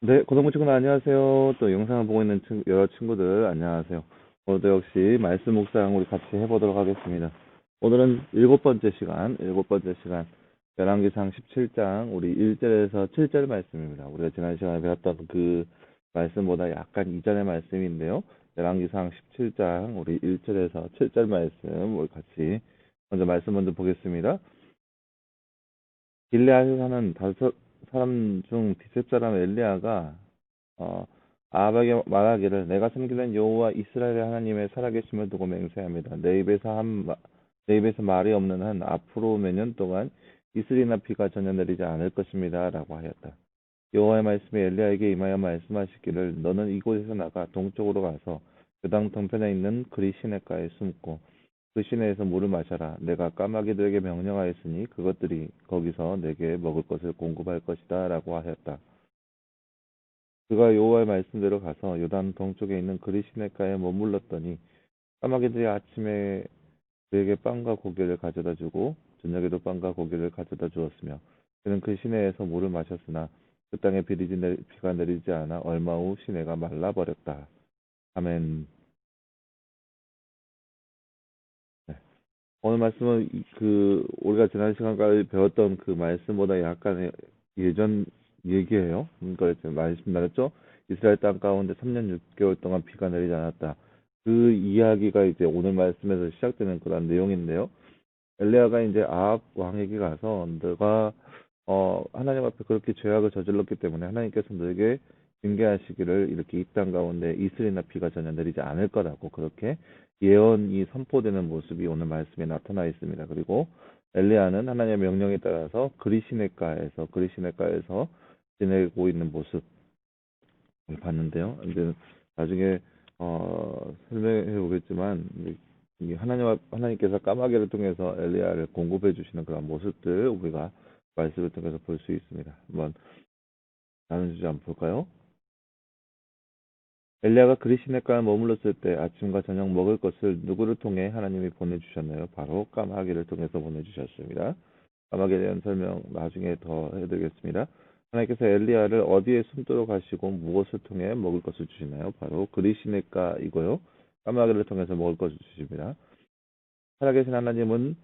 네, 고등부 친구들 안녕하세요. 또 영상을 보고 있는 여러 친구들 안녕하세요. 오늘도 역시 말씀 묵상 우리 같이 해보도록 하겠습니다. 오늘은 일곱 번째 시간, 열왕기상 17장 우리 1절에서 7절 말씀입니다. 우리가 지난 시간에 배웠던 그 말씀보다 약간 이전의 말씀인데요. 열왕기상 17장 우리 1절에서 7절 말씀 우리 같이 먼저 보겠습니다. 길르앗에 사는 다섯 사람 중 디셉 사람 엘리야가 어, 아합에게 말하기를 내가 섬기는 여호와 이스라엘의 하나님의 살아계심을 두고 맹세합니다. 내 입에서 말이 없는 한 앞으로 몇 년 동안 이슬이나 비가 전혀 내리지 않을 것입니다. 라고 하였다. 여호와의 말씀이 엘리야에게 임하여 말씀하시기를 너는 이곳에서 나가 동쪽으로 가서 그당 동편에 있는 그리 시냇가에 숨고 그 시내에서 물을 마셔라. 내가 까마귀들에게 명령하였으니 그것들이 거기서 내게 먹을 것을 공급할 것이다. 라고 하였다. 그가 여호와의 말씀대로 가서 요단 동쪽에 있는 그리 시냇가에 머물렀더니 까마귀들이 아침에 그에게 빵과 고기를 가져다 주고 저녁에도 빵과 고기를 가져다 주었으며 그는 그 시내에서 물을 마셨으나 그 땅에 비가 내리지 않아 얼마 후 시내가 말라버렸다. 아멘. 네. 오늘 말씀은 우리가 지난 시간까지 배웠던 그 말씀보다 약간의 예전 얘기예요. 그러니까 이제 말씀 나눴죠. 이스라엘 땅 가운데 3년 6개월 동안 비가 내리지 않았다. 그 이야기가 이제 오늘 말씀에서 시작되는 그런 내용인데요. 엘리야가 이제 아합 왕에게 가서 너가 하나님 앞에 그렇게 죄악을 저질렀기 때문에 하나님께서 너에게 징계하시기를 이렇게 이 땅 가운데 이슬이나 비가 전혀 내리지 않을 거라고 그렇게 예언이 선포되는 모습이 오늘 말씀에 나타나 있습니다. 그리고 엘리야는 하나님의 명령에 따라서 그리시네가에서 지내고 있는 모습을 봤는데요. 이제 나중에 설명해 보겠지만 이 하나님께서 까마귀를 통해서 엘리야를 공급해 주시는 그런 모습들 우리가 말씀을 통해서 볼 수 있습니다. 한번 다른 주제 한번 볼까요? 엘리야가 그리시네가에 머물렀을 때 아침과 저녁 먹을 것을 누구를 통해 하나님이 보내주셨나요? 바로 까마귀를 통해서 보내주셨습니다. 까마귀에 대한 설명 나중에 더 해드리겠습니다. 하나님께서 엘리야를 어디에 숨도록 하시고 무엇을 통해 먹을 것을 주시나요? 바로 그리시네가이고요. 까마귀를 통해서 먹을 것을 주십니다. 살아계신 하나님을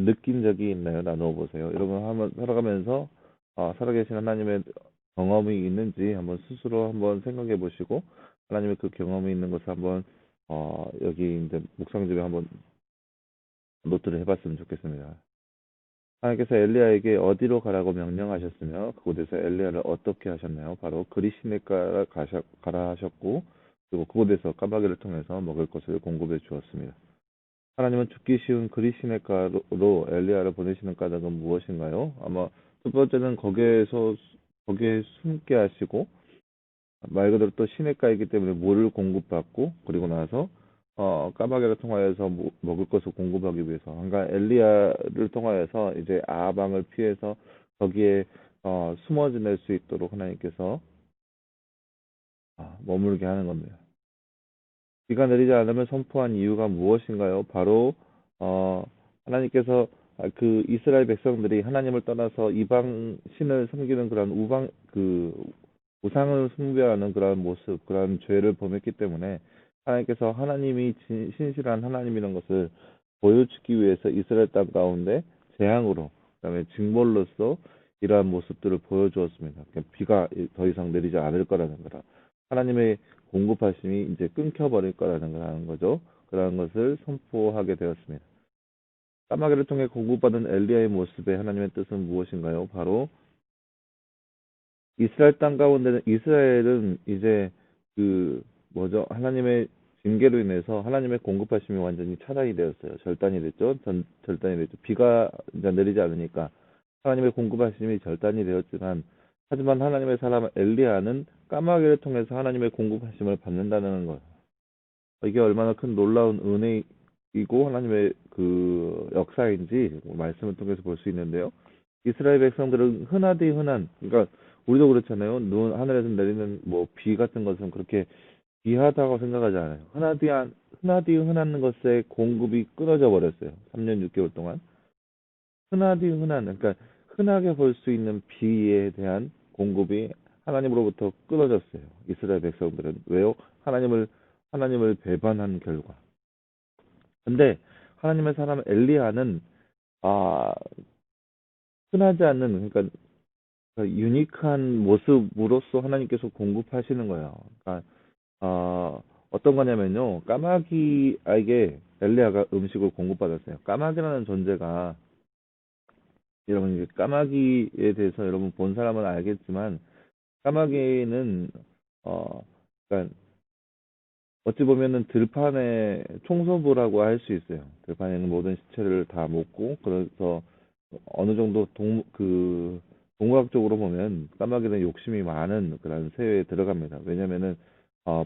느낀 적이 있나요? 나누어 보세요. 여러분 한번 살아가면서 살아계신 하나님의 경험이 있는지 한번 스스로 한번 생각해 보시고 하나님의 그 경험이 있는 것을 한번 여기 이제 묵상집에 한번 노트를 해봤으면 좋겠습니다. 하나님께서 엘리야에게 어디로 가라고 명령하셨으며 그곳에서 엘리야를 어떻게 하셨나요? 바로 그리시네가라 가라 하셨고 그리고 그곳에서 까마귀를 통해서 먹을 것을 공급해 주었습니다. 하나님은 죽기 쉬운 그리시네가로 엘리야를 보내시는 까닭은 무엇인가요? 아마 첫 번째는 거기에 숨게 하시고 말 그대로 또 시냇가이기 때문에 물을 공급받고 그리고 나서 까마귀를 통하여서 먹을 것을 공급하기 위해서 그러니까 엘리야를 통하여서 이제 아방을 피해서 거기에 숨어 지낼 수 있도록 하나님께서 머물게 하는 겁니다. 비가 내리지 않으면 선포한 이유가 무엇인가요? 바로 하나님께서 그 이스라엘 백성들이 하나님을 떠나서 이방 신을 섬기는 그런 우상을 숭배하는 그런 모습, 그런 죄를 범했기 때문에 하나님께서 하나님이 신실한 하나님이라는 것을 보여주기 위해서 이스라엘 땅 가운데 재앙으로, 그다음에 징벌로서 이러한 모습들을 보여주었습니다. 그러니까 비가 더 이상 내리지 않을 거라는 거라. 하나님의 공급하심이 이제 끊겨버릴 거라는 거죠. 그러한 것을 선포하게 되었습니다. 까마귀를 통해 공급받은 엘리야의 모습에 하나님의 뜻은 무엇인가요? 바로 이스라엘 땅 가운데는 이스라엘은 이제 하나님의 징계로 인해서 하나님의 공급하심이 완전히 차단이 되었어요. 절단이 됐죠. 절단이 됐죠. 비가 이제 내리지 않으니까 하나님의 공급하심이 절단이 되었지만 하지만 하나님의 사람 엘리야는 까마귀를 통해서 하나님의 공급하심을 받는다는 것. 이게 얼마나 큰 놀라운 은혜이고 하나님의 그 역사인지 말씀을 통해서 볼 수 있는데요. 이스라엘 백성들은 그러니까 우리도 그렇잖아요. 하늘에서 내리는 뭐 비 같은 것은 그렇게 귀하다고 생각하지 않아요. 흔한 것의 공급이 끊어져 버렸어요. 3년 6개월 동안. 그러니까 흔하게 볼 수 있는 비에 대한 공급이 하나님으로부터 끊어졌어요. 이스라엘 백성들은. 왜요? 하나님을 배반한 결과. 근데 하나님의 사람 엘리야는 아, 흔하지 않는, 그러니까 유니크한 모습으로서 하나님께서 공급하시는 거예요. 그러니까 어떤 거냐면요. 까마귀에게 엘리야가 음식을 공급받았어요. 까마귀라는 존재가, 여러분 이제 까마귀에 대해서 여러분 본 사람은 알겠지만, 까마귀는 그러니까 어찌 보면은 들판의 총서부라고 할 수 있어요. 들판에 있는 모든 시체를 다 먹고, 그래서 어느 정도 동물학적으로 보면 까마귀는 욕심이 많은 그런 새에 들어갑니다. 왜냐면은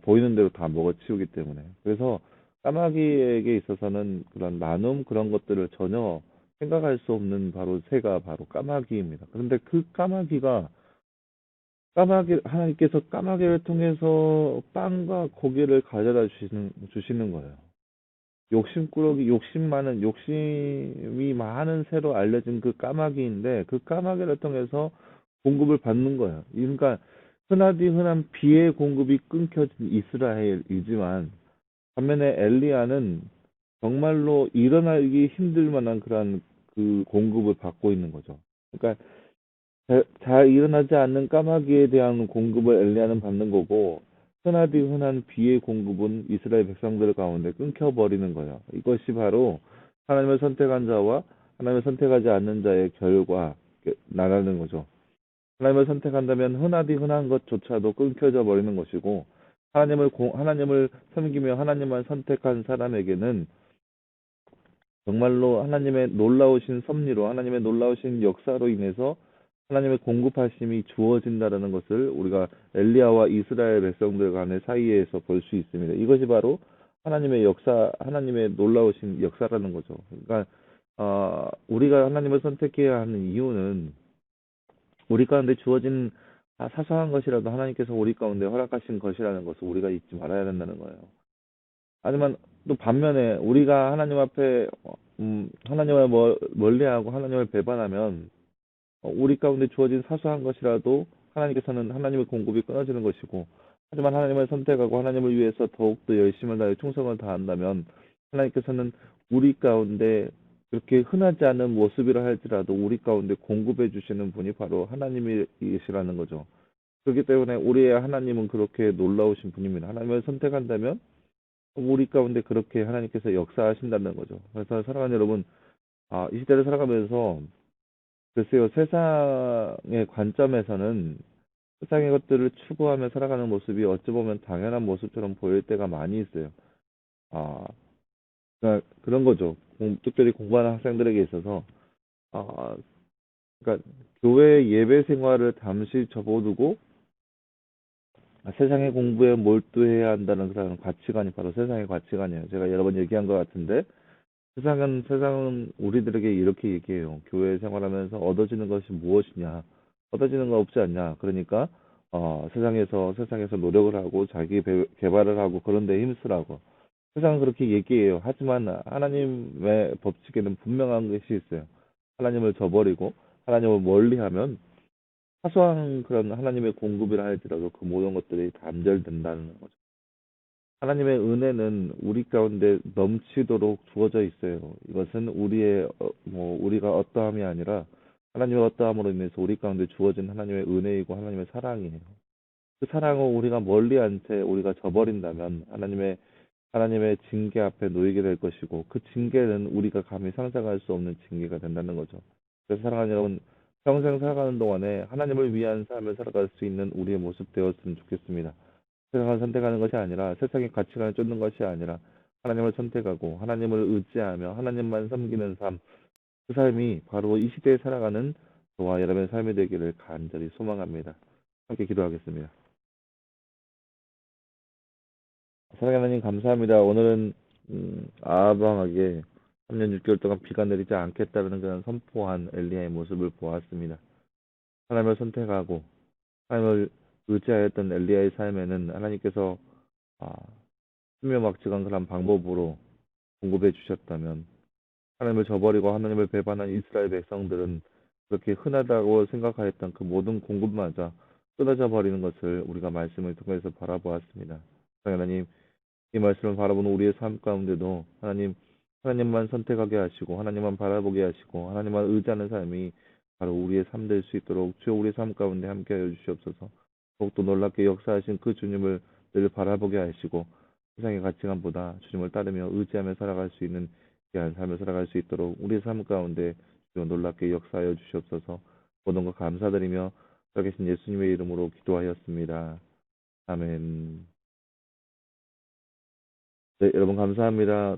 보이는 대로 다 먹어치우기 때문에. 그래서 까마귀에게 있어서는 그런 나눔 그런 것들을 전혀 생각할 수 없는 바로 새가 바로 까마귀입니다. 그런데 그 하나님께서 까마귀를 통해서 빵과 고기를 가져다 주시는 거예요. 욕심이 많은 새로 알려진 그 까마귀인데, 그 까마귀를 통해서 공급을 받는 거예요. 그러니까, 흔하디 흔한 비의 공급이 끊겨진 이스라엘이지만, 반면에 엘리야는 정말로 일어나기 힘들 만한 그런 그 공급을 받고 있는 거죠. 그러니까, 잘 일어나지 않는 까마귀에 대한 공급을 엘리야는 받는 거고, 흔하디 흔한 비의 공급은 이스라엘 백성들 가운데 끊겨버리는 거예요. 이것이 바로 하나님을 선택한 자와 하나님을 선택하지 않는 자의 나라는 거죠. 하나님을 선택한다면 흔하디 흔한 것조차도 끊겨져 버리는 것이고, 하나님을 섬기며 하나님만 선택한 사람에게는 정말로 하나님의 놀라우신 섭리로, 하나님의 놀라우신 역사로 인해서 하나님의 공급하심이 주어진다라는 것을 우리가 엘리야와 이스라엘 백성들 간의 사이에서 볼 수 있습니다. 이것이 바로 하나님의 역사, 하나님의 놀라우신 역사라는 거죠. 그러니까 우리가 하나님을 선택해야 하는 이유는 우리 가운데 주어진 사소한 것이라도 하나님께서 우리 가운데 허락하신 것이라는 것을 우리가 잊지 말아야 된다는 거예요. 하지만 또 반면에 우리가 하나님 앞에 하나님을 멀리하고 하나님을 배반하면 우리 가운데 주어진 사소한 것이라도 하나님께서는 하나님의 공급이 끊어지는 것이고, 하지만 하나님을 선택하고 하나님을 위해서 더욱더 열심을 다해 충성을 다한다면 하나님께서는 우리 가운데 그렇게 흔하지 않은 모습이라 할지라도 우리 가운데 공급해 주시는 분이 바로 하나님이시라는 거죠. 그렇기 때문에 우리의 하나님은 그렇게 놀라우신 분입니다. 하나님을 선택한다면 우리 가운데 그렇게 하나님께서 역사하신다는 거죠. 그래서 사랑하는 여러분, 이 시대를 살아가면서 글쎄요, 세상의 관점에서는 세상의 것들을 추구하며 살아가는 모습이 어찌 보면 당연한 모습처럼 보일 때가 많이 있어요. 아, 그러니까 그런 거죠. 특별히 공부하는 학생들에게 있어서, 아, 그러니까 교회 예배 생활을 잠시 접어두고 세상의 공부에 몰두해야 한다는 그런 가치관이 바로 세상의 가치관이에요. 제가 여러 번 얘기한 것 같은데, 세상은 우리들에게 이렇게 얘기해요. 교회 생활하면서 얻어지는 것이 무엇이냐? 얻어지는 거 없지 않냐? 그러니까 세상에서 노력을 하고 자기 개발을 하고 그런 데 힘쓰라고. 세상은 그렇게 얘기해요. 하지만 하나님의 법칙에는 분명한 것이 있어요. 하나님을 저버리고 하나님을 멀리하면 사소한 그런 하나님의 공급이라 할지라도 그 모든 것들이 단절된다는 거죠. 하나님의 은혜는 우리 가운데 넘치도록 주어져 있어요. 이것은 우리가 어떠함이 아니라 하나님의 어떠함으로 인해서 우리 가운데 주어진 하나님의 은혜이고 하나님의 사랑이에요. 그 사랑을 우리가 멀리 한 채 우리가 저버린다면 하나님의 징계 앞에 놓이게 될 것이고, 그 징계는 우리가 감히 상상할 수 없는 징계가 된다는 거죠. 그래서 사랑하는 여러분, 평생 살아가는 동안에 하나님을 위한 삶을 살아갈 수 있는 우리의 모습 되었으면 좋겠습니다. 세상을 선택하는 것이 아니라, 세상의 가치관을 쫓는 것이 아니라 하나님을 선택하고 하나님을 의지하며 하나님만 섬기는 삶, 그 삶이 바로 이 시대에 살아가는 저와 여러분의 삶이 되기를 간절히 소망합니다. 함께 기도하겠습니다. 사랑하는 하나님, 감사합니다. 오늘은 아방하게 3년 6개월 동안 비가 내리지 않겠다는 그런 선포한 엘리야의 모습을 보았습니다. 하나님을 선택하고 하나님을 의지하였던 엘리야의 삶에는 하나님께서 아, 수묘막측한 그런 방법으로 공급해 주셨다면, 하나님을 저버리고 하나님을 배반한 이스라엘 백성들은 그렇게 흔하다고 생각하였던 그 모든 공급마저 끊어져 버리는 것을 우리가 말씀을 통해서 바라보았습니다. 하나님, 이 말씀을 바라보는 우리의 삶 가운데도 하나님만 선택하게 하시고 하나님만 바라보게 하시고 하나님만 의지하는 삶이 바로 우리의 삶 될 수 있도록 주여 우리의 삶 가운데 함께하여 주시옵소서. 더욱더 놀랍게 역사하신 그 주님을 늘 바라보게 하시고 세상의 가치관보다 주님을 따르며 의지하며 살아갈 수 있는 귀한 삶을 살아갈 수 있도록 우리의 삶 가운데 주여 놀랍게 역사하여 주시옵소서. 모든 것 감사드리며 살아계신 예수님의 이름으로 기도하였습니다. 아멘. 네, 여러분 감사합니다.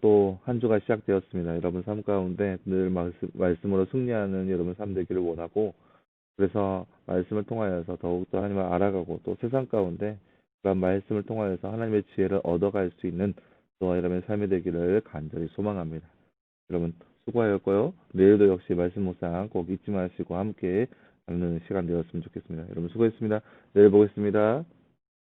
또 한 주가 시작되었습니다. 여러분 삶 가운데 늘 말씀으로 승리하는 여러분 삶 되기를 원하고, 그래서 말씀을 통하여서 더욱더 하나님을 알아가고 또 세상 가운데 그런 말씀을 통하여서 하나님의 지혜를 얻어갈 수 있는 또 여러분의 삶이 되기를 간절히 소망합니다. 여러분 수고하였고요. 내일도 역시 말씀 묵상 꼭 잊지 마시고 함께 나누는 시간 되었으면 좋겠습니다. 여러분 수고했습니다. 내일 보겠습니다.